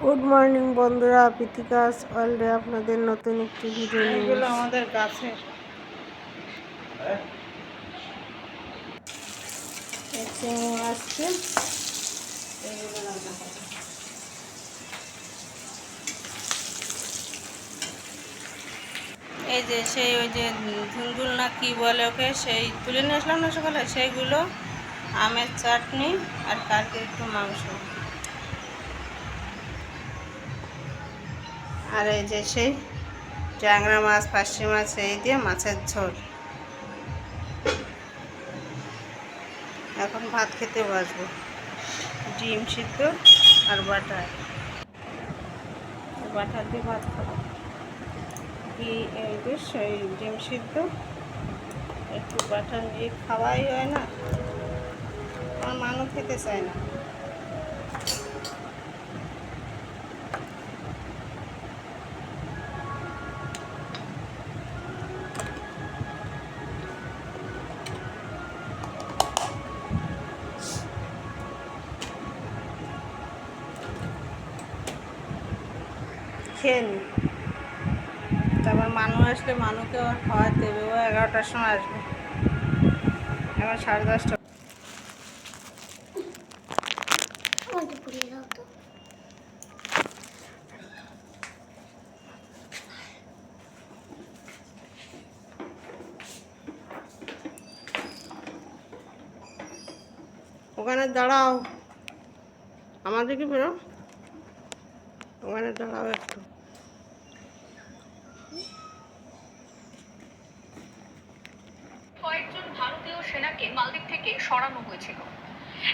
Good morning বন্ধুরা, প্রীতিকাস ওয়ার্ল্ডে আপনাদের নতুন একটি ভিডিও নিয়ে এগুলো আমাদের গাছের চিংড়ি মাছকে এই যে সেই ওই যে ঝুলঝুল না কি বলে ওকে, সেই তুলে নিয়ে আসলাম না সকালে, সেইগুলো আমের চাটনি আর কালকে একটু মাংস, আর এই যে সেই ট্যাংরা মাছ পার্শে মাছ এই দিয়ে মাছের ঝোল। এখন ভাত খেতে বসবো, ডিম সিদ্ধ আর বাটার দিয়ে ভাত খাবো। কি এই বেশ এই ডিম সিদ্ধ একটু বাটার দিয়ে খাওয়াই হয় না, আমার মানুষ খেতে চায় না। খেয়ে নি, তারপর মানুষ আসলে মানুষকে আবার খাওয়াতে দেবে, ও 11টার সময় আসবে, এখন 10:30টা। ওখানে দাঁড়াও, আমাদেরকে বেরো, ওখানে দাঁড়াও একটু। কয়েকজন ভারতীয় সেনাকে মালদ্বীপ থেকে সরানো হয়েছিল।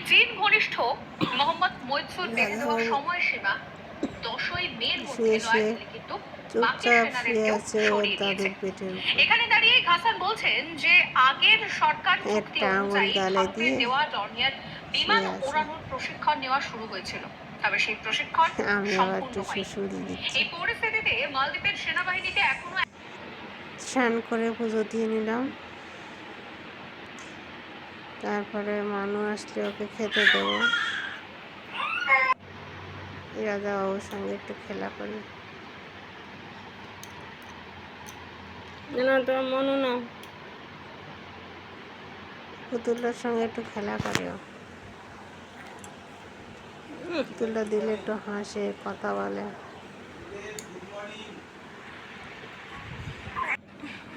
চীন ঘনিষ্ঠ মোহাম্মদ মইসুর বেঁধে দেওয়া সময়সীমা 10ই মের মধ্যে নয়, কিন্তু বাকি সেনাদেরকেও সরিয়ে দিয়েছে। এখানে দাঁড়িয়ে হাসান বলছেন যে আগের সরকার চুক্তি অনুযায়ী ভারতে দেওয়া ডর্নিয়ার বিমান ওড়ানোর প্রশিক্ষণ নেওয়া শুরু হয়েছিল, তবে সেই প্রশিক্ষণ সম্পূর্ণ হয়নি। এই পরিস্থিতিতে মালদ্বীপের সেনাবাহিনীতে এখনো স্নান করে পুজো দিয়ে নিলাম, তারপরে মানুষ আসলে ওকে খেতে দেবো। রাজা বাবুর সঙ্গে একটু খেলা করি না, তোমার মনে না, পুতুলটার সঙ্গে একটু খেলা করে। পুতুলটা দিলে একটু হাসে, কথা বলে।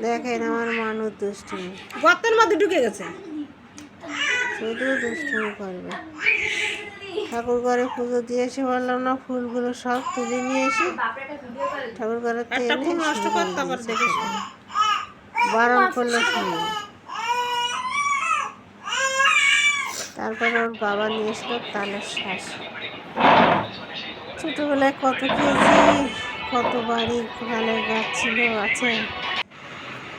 দেখেন আমার মানুষ দুষ্টুমি, গর্তের মধ্যে ঢুকে গেছে, শুধু দুষ্টুমি করবে। ঠাকুর ঘরে পুজো দিয়ে এসে বললাম না, ফুলগুলো সব তুলে নিয়ে এসে ঠাকুর ঘরে নষ্ট করতে আবার দেখিস, বারণ করলো শুনি। তারপরে ওর বাবা নিয়ে এসলো তালের শ্বাস। ছোটবেলায় কত খেয়েছি, কত বাড়ি তালের গাছ ছিল, আছে,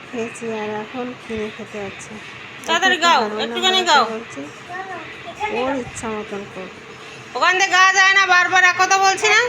খেয়েছি, আর এখন কিনে খেতে হচ্ছে। তাড়াতাড়ি গাও, একটুখানি গাও, ওর ইচ্ছা মতন কর। ওখান থেকে গাওয়া যায় না, বারবার এক কথা বলছি না।